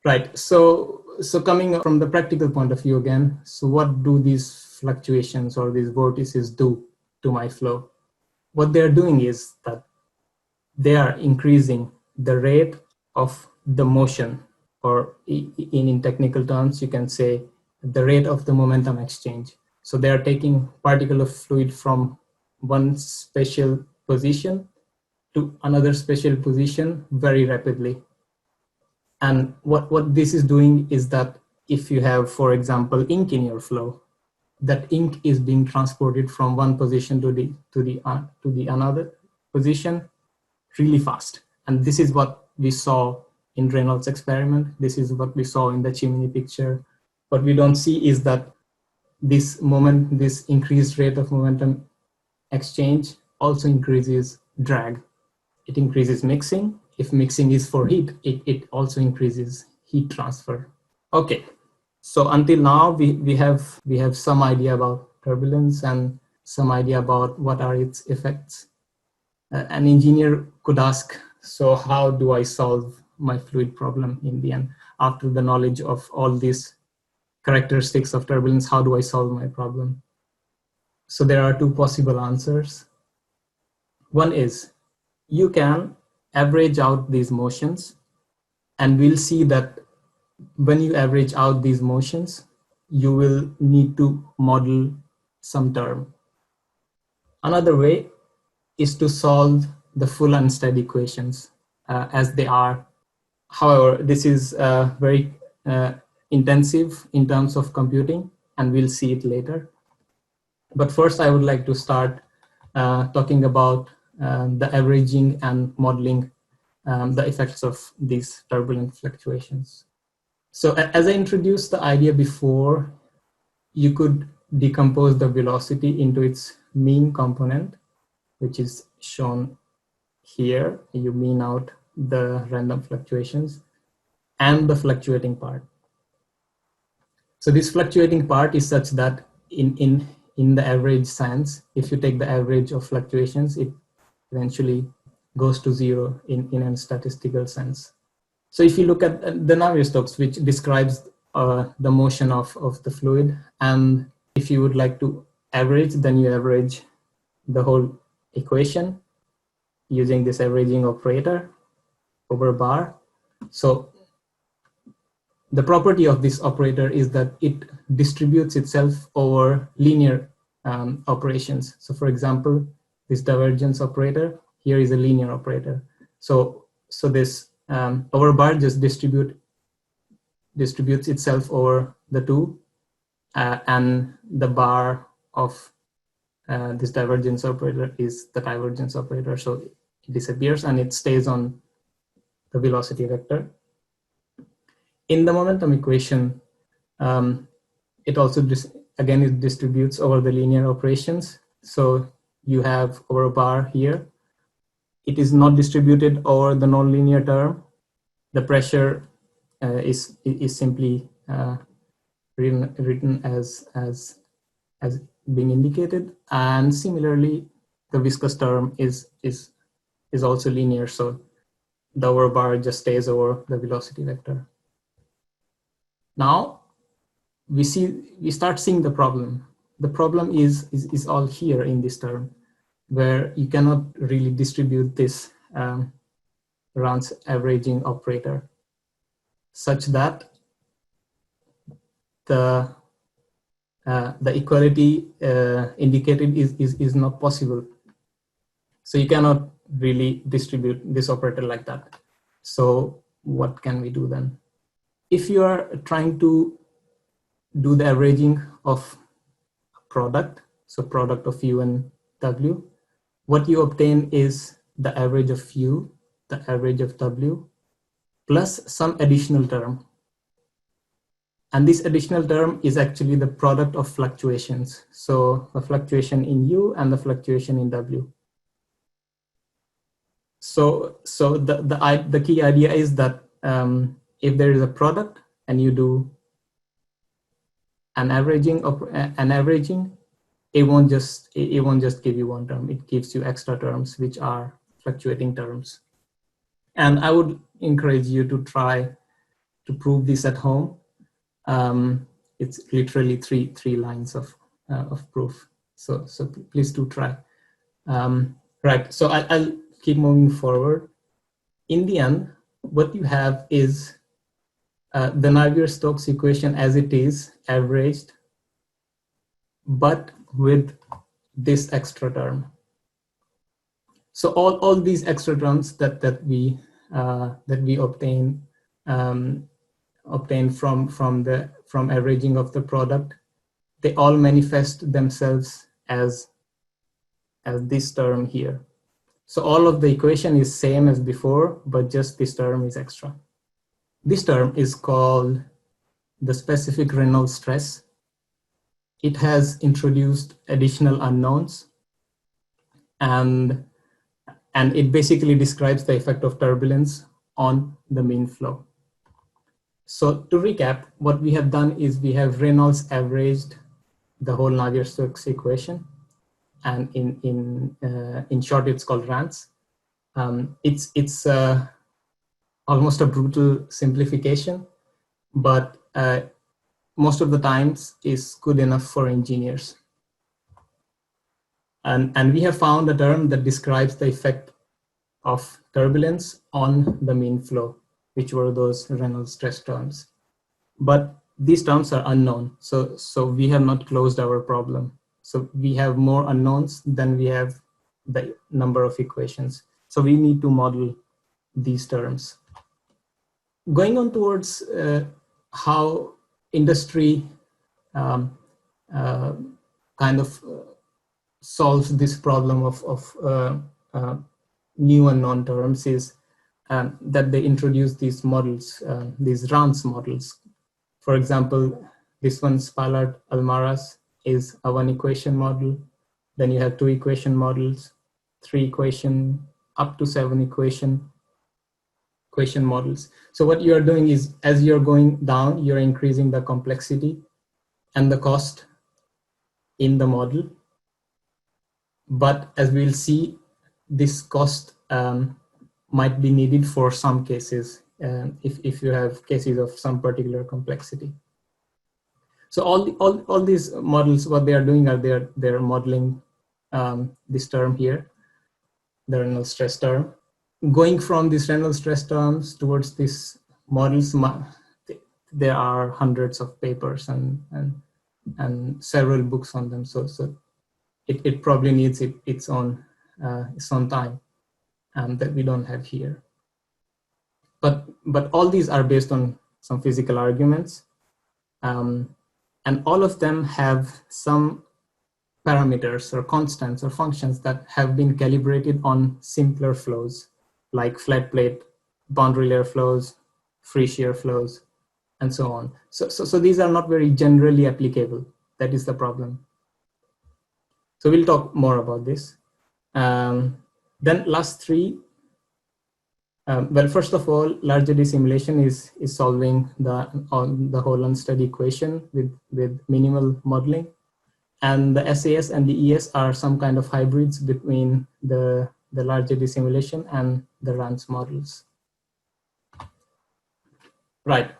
Right. So coming from the practical point of view again, so what do these fluctuations or these vortices do to my flow? What they're doing is that they are increasing the rate of the motion, or in technical terms, you can say the rate of the momentum exchange. So they are taking particle of fluid from one spatial position to another spatial position very rapidly. And what this is doing is that if you have, for example, ink in your flow, that ink is being transported from one position to the another position really fast. And this is what we saw in Reynolds experiment. This is what we saw in the chimney picture. What we don't see is that this increased rate of momentum exchange also increases drag. It increases mixing. If mixing is for heat, it also increases heat transfer. Okay, so until now we have some idea about turbulence and some idea about what are its effects. An engineer could ask, so how do I solve my fluid problem in the end? After the knowledge of all these characteristics of turbulence, how do I solve my problem? So there are two possible answers. One is you can average out these motions, and we'll see that when you average out these motions, you will need to model some term. Another way is to solve the full unsteady equations as they are. However, this is very intensive in terms of computing, and we'll see it later. But first, I would like to start talking about the averaging and modeling the effects of these turbulent fluctuations. So as I introduced the idea before, you could decompose the velocity into its mean component, which is shown here. You mean out the random fluctuations, and the fluctuating part. So this fluctuating part is such that in the average sense, if you take the average of fluctuations, it eventually goes to zero in a statistical sense. So if you look at the Navier-Stokes, which describes the motion of the fluid, and if you would like to average, then you average the whole equation using this averaging operator over bar. So the property of this operator is that it distributes itself over linear operations. So for example, this divergence operator here is a linear operator. So this over bar just distributes itself over the two, and the bar of this divergence operator is the divergence operator. So it disappears and it stays on the velocity vector. In the momentum equation, it also it distributes over the linear operations. So you have over a bar here. It is not distributed over the nonlinear term. The pressure is simply written as being indicated, and similarly, the viscous term is also linear. So the over bar just stays over the velocity vector. Now we start seeing the problem. The problem is all here in this term, where you cannot really distribute this Reynolds averaging operator such that the equality indicated is not possible. So you cannot really distribute this operator like that. So what can we do then? If you are trying to do the averaging of product, so product of U and W, what you obtain is the average of U, the average of W, plus some additional term. And this additional term is actually the product of fluctuations. So the fluctuation in U and the fluctuation in W. So the key idea is that if there is a product and you do an averaging, it won't just give you one term. It gives you extra terms, which are fluctuating terms. And I would encourage you to try to prove this at home. It's literally three lines of proof. So please do try. Right, so I'll keep moving forward. In the end, what you have is the Navier-Stokes equation as it is, averaged, but with this extra term. So all these extra terms that we obtain from averaging of the product, they all manifest themselves as this term here. So all of the equation is same as before, but just this term is extra. This term is called the specific Reynolds stress. It has introduced additional unknowns, and it basically describes the effect of turbulence on the mean flow. So to recap, what we have done is we have Reynolds averaged the whole Navier-Stokes equation, and in short, it's called RANS. It's almost a brutal simplification, but most of the times is good enough for engineers. And we have found a term that describes the effect of turbulence on the mean flow, which were those Reynolds stress terms. But these terms are unknown, so we have not closed our problem. So we have more unknowns than we have the number of equations. So we need to model these terms. Going on towards how industry kind of solves this problem of new unknown terms is that they introduce these models, these RANS models. For example, this one, Spallard-Almaraz, is a one equation model. Then you have two equation models, three equation, up to seven equation models. So what you are doing is, as you're going down, you're increasing the complexity and the cost in the model. But as we'll see, this cost might be needed for some cases, if you have cases of some particular complexity. So all these models, what they are doing are they're modeling this term here, the Reynolds stress term. Going from these Reynolds stress terms towards these models, there are hundreds of papers and several books on them. So it probably needs its own time that we don't have here. But all these are based on some physical arguments, and all of them have some parameters or constants or functions that have been calibrated on simpler flows, like flat plate, boundary layer flows, free shear flows, and so on. So these are not very generally applicable. That is the problem. So we'll talk more about this. Then last three. Well, first of all, large eddy simulation is solving the whole unsteady equation with minimal modeling, and the SAS and the ES are some kind of hybrids between the large eddy simulation and the RANS models. Right.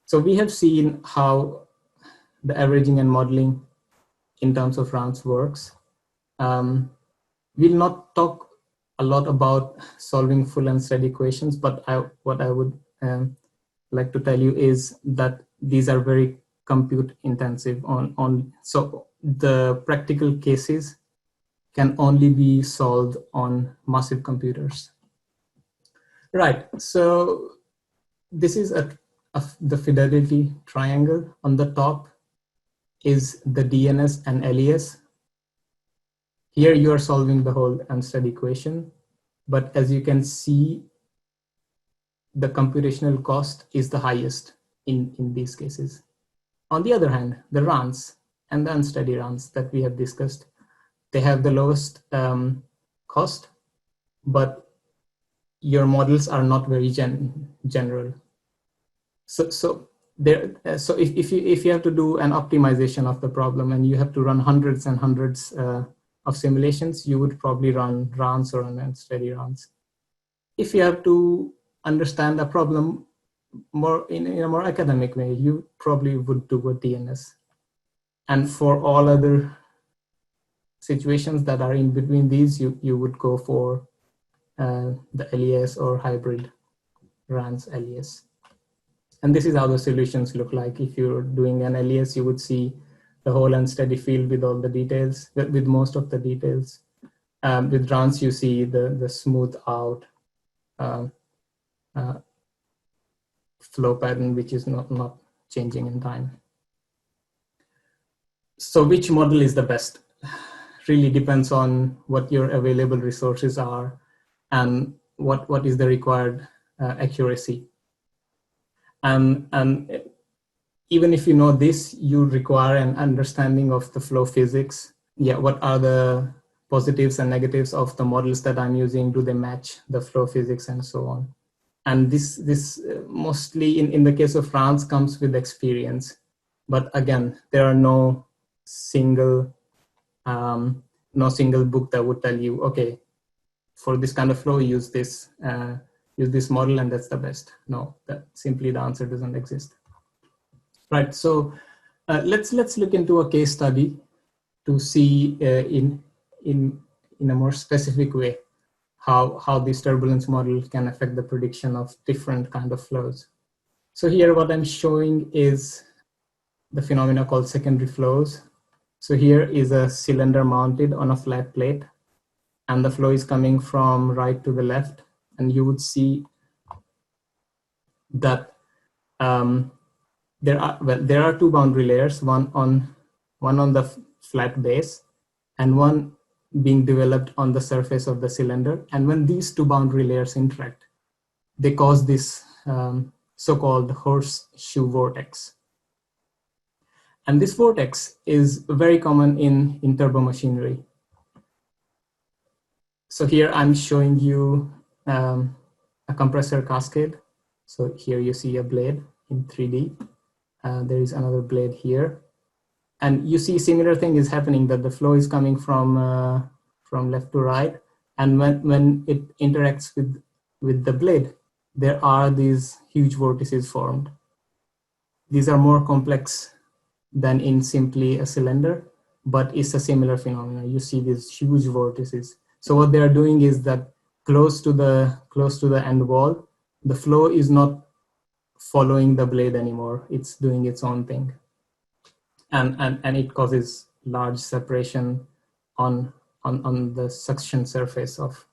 So we have seen how the averaging and modeling in terms of RANS works. We'll not talk a lot about solving full and steady equations, but what I would like to tell you is that these are very compute intensive so the practical cases can only be solved on massive computers. Right, so this is the fidelity triangle. On the top is the DNS and LES. Here you are solving the whole unsteady equation, but as you can see, the computational cost is the highest in these cases. On the other hand, the RANS and the unsteady RANS that we have discussed, they have the lowest cost, but your models are not very general. So if you have to do an optimization of the problem and you have to run hundreds and hundreds of simulations, you would probably run RANS or unsteady RANS. If you have to understand the problem in a more academic way, you probably would do a DNS. And for all other situations that are in between these, you would go for the LES or hybrid runs LES. And this is how the solutions look like. If you're doing an LES, you would see the whole unsteady field with all the details, with most of the details. With runs, you see the smooth out flow pattern, which is not changing in time. So which model is the best? Really depends on what your available resources are and what is the required accuracy. And even if you know this, you require an understanding of the flow physics. Yeah, what are the positives and negatives of the models that I'm using? Do they match the flow physics and so on? And this mostly in the case of France comes with experience. But again, there are no single book that would tell you, okay, for this kind of flow, use this model and that's the best. No, that simply the answer doesn't exist. Right, so let's look into a case study to see in a more specific way how this turbulence model can affect the prediction of different kind of flows. So here what I'm showing is the phenomena called secondary flows. So here is a cylinder mounted on a flat plate, and the flow is coming from right to the left, and you would see that there are two boundary layers, one on the flat base and one being developed on the surface of the cylinder. And when these two boundary layers interact, they cause this so-called horseshoe vortex. And this vortex is very common in turbomachinery. So here I'm showing you a compressor cascade. So here you see a blade in 3D. There is another blade here. And you see similar thing is happening, that the flow is coming from left to right. And when it interacts with the blade, there are these huge vortices formed. These are more complex than in simply a cylinder, but it's a similar phenomenon. You see these huge vortices. So what they are doing is that close to the end wall, the flow is not following the blade anymore. It's doing its own thing. And it causes large separation on the suction surface of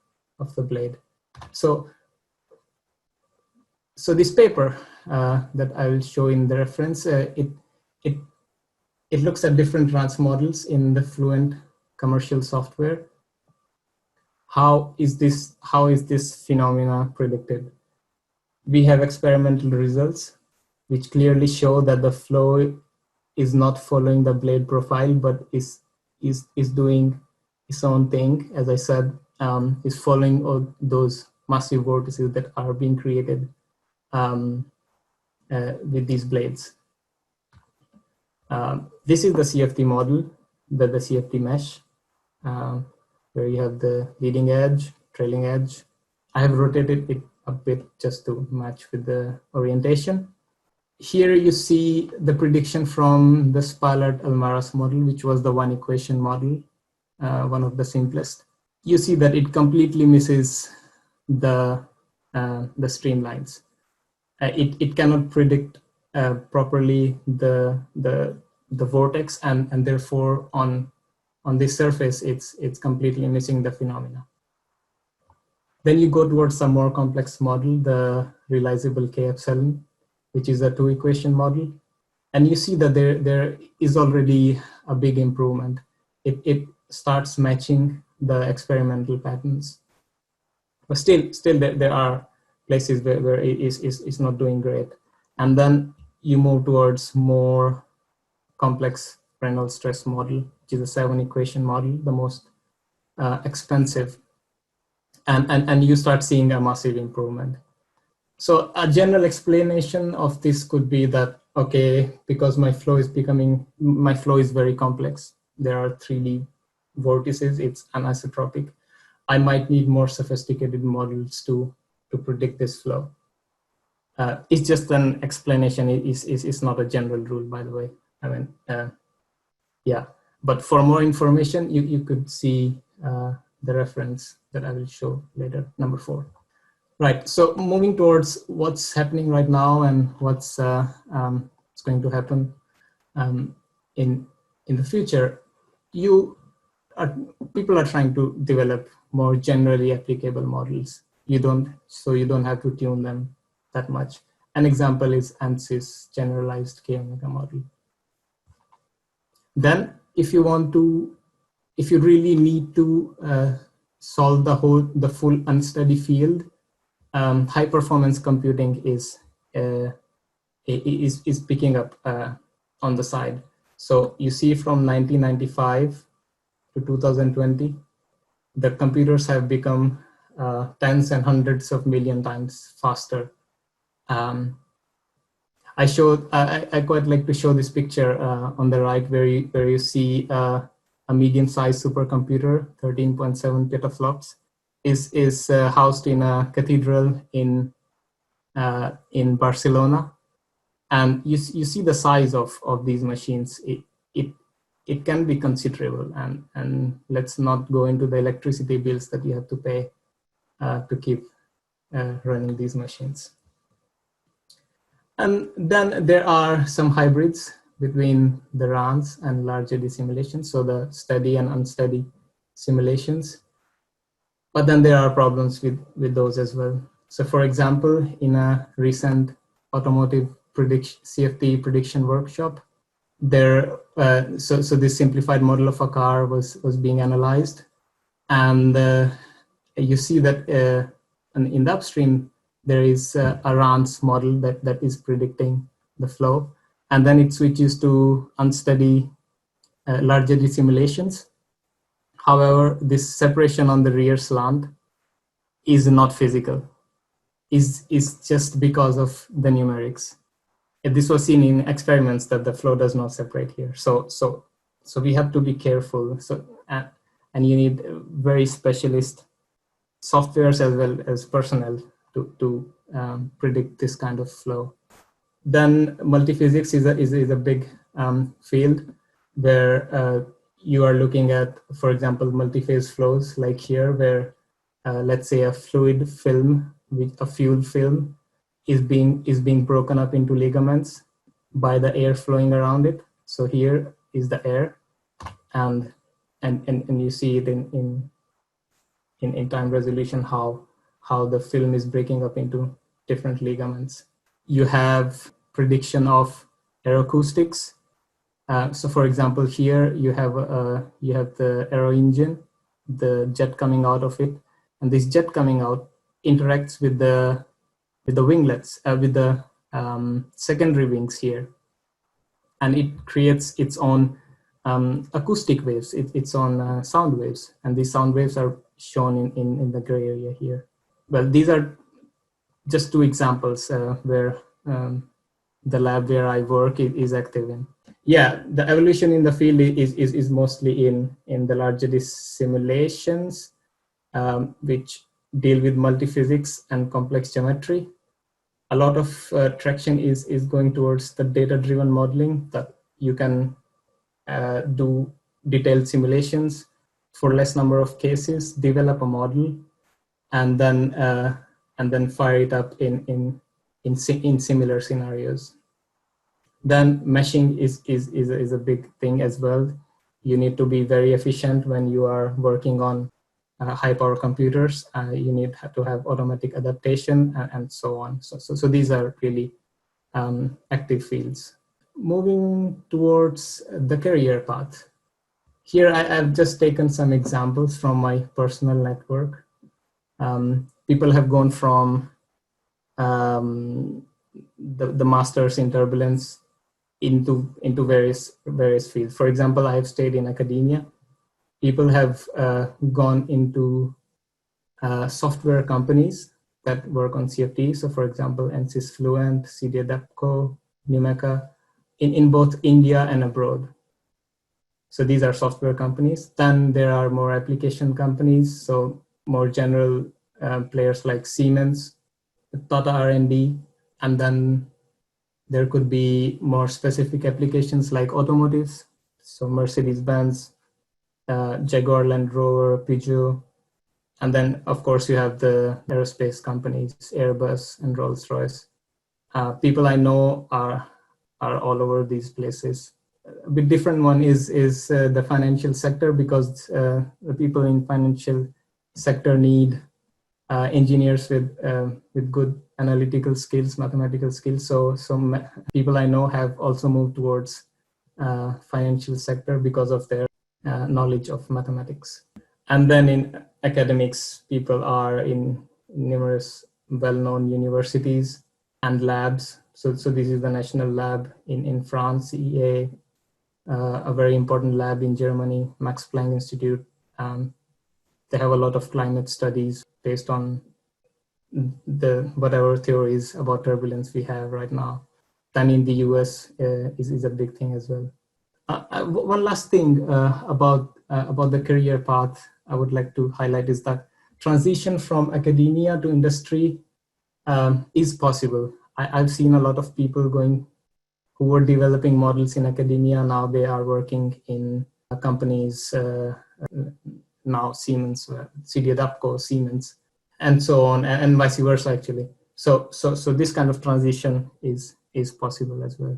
the blade. So this paper that I will show in the reference, it looks at different trans models in the Fluent commercial software. How is this phenomena predicted? We have experimental results which clearly show that the flow is not following the blade profile, but is doing its own thing. As I said, is following all those massive vortices that are being created with these blades. This is the CFD model, the CFD mesh, where you have the leading edge, trailing edge. I have rotated it a bit just to match with the orientation. Here you see the prediction from the Spalart-Almaraz model, which was the one equation model, one of the simplest. You see that it completely misses the streamlines. It cannot predict properly the vortex, and therefore on this surface it's completely missing the phenomena. Then you go towards some more complex model, the realizable K epsilon, which is a two equation model, and you see that there is already a big improvement. It starts matching the experimental patterns, but still there are places where it's not doing great. And then you move towards more complex Reynolds stress model, which is a 7 equation model, the most expensive, and you start seeing a massive improvement. So a general explanation of this could be that, okay, because my flow is very complex, there are 3D vortices, it's anisotropic, I might need more sophisticated models to predict this flow. It's just an explanation. It's not a general rule, by the way. I mean, yeah. But for more information, you could see the reference that I will show later, number 4. Right. So moving towards what's happening right now and what's going to happen in the future, people are trying to develop more generally applicable models. You don't have to tune them that much. An example is ANSYS generalized K omega model. Then, if you really need to solve the full unsteady field, high performance computing is picking up on the side. So you see, from 1995 to 2020, the computers have become tens and hundreds of million times faster. I quite like to show this picture on the right, where you see a medium-sized supercomputer, 13.7 petaflops, is housed in a cathedral in Barcelona, and you see the size of these machines. It can be considerable, and let's not go into the electricity bills that you have to pay to keep running these machines. And then there are some hybrids between the RANs and large eddy simulations, so the steady and unsteady simulations. But then there are problems with those as well. So for example, in a recent automotive CFD prediction workshop, so this simplified model of a car was being analyzed, and you see that in the upstream there is a RANS model that is predicting the flow, and then it switches to unsteady large eddy simulations. However, this separation on the rear slant is not physical, is just because of the numerics. This was seen in experiments that the flow does not separate here. So we have to be careful. And you need very specialist softwares as well as personnel to predict this kind of flow. Then multiphysics is a big field where you are looking at, for example, multi-phase flows, like here, where let's say a fluid film with a fuel film is being broken up into ligaments by the air flowing around it. So here is the air, and you see it in time resolution how the film is breaking up into different ligaments. You have prediction of aeroacoustics. So for example, here you have the aero engine, the jet coming out of it, and this jet coming out interacts with the winglets, with the secondary wings here, and it creates its own acoustic waves, its own sound waves, and these sound waves are shown in the gray area here. Well, these are just 2 examples where the lab where I work is active in. Yeah, the evolution in the field is mostly in the large eddy simulations, which deal with multiphysics and complex geometry. A lot of traction is going towards the data-driven modeling, that you can do detailed simulations for less number of cases, develop a model, and then fire it up in similar scenarios. Then meshing is a big thing as well. You need to be very efficient when you are working on high power computers. You need to have automatic adaptation and so on. So these are really active fields. Moving towards the career path. Here I've just taken some examples from my personal network. People have gone from the masters in turbulence into various fields. For example, I have stayed in academia. People have gone into software companies that work on CFD. So for example, ANSYS Fluent, CD Adapco, Numeka, in both India and abroad. So these are software companies. Then there are more application companies, so more general players like Siemens, Tata R&D, And then there could be more specific applications like automotives. So Mercedes-Benz, Jaguar Land Rover, Peugeot. And then, of course, you have the aerospace companies, Airbus and Rolls-Royce. People I know are all over these places. A bit different one is the financial sector, because the people in financial sector need engineers with good analytical skills, mathematical skills. So some people I know have also moved towards financial sector because of their knowledge of mathematics. And then in academics, people are in numerous well-known universities and labs. So this is the national lab in France, CEA, a very important lab in Germany, Max Planck Institute. They have a lot of climate studies based on the whatever theories about turbulence we have right now. Then in the US is a big thing as well. One last thing about the career path I would like to highlight is that transition from academia to industry is possible. I've seen a lot of people who were developing models in academia. Now they are working in companies, now Siemens, CD Adapco, Siemens, and so on, and vice versa actually. So this kind of transition is possible as well.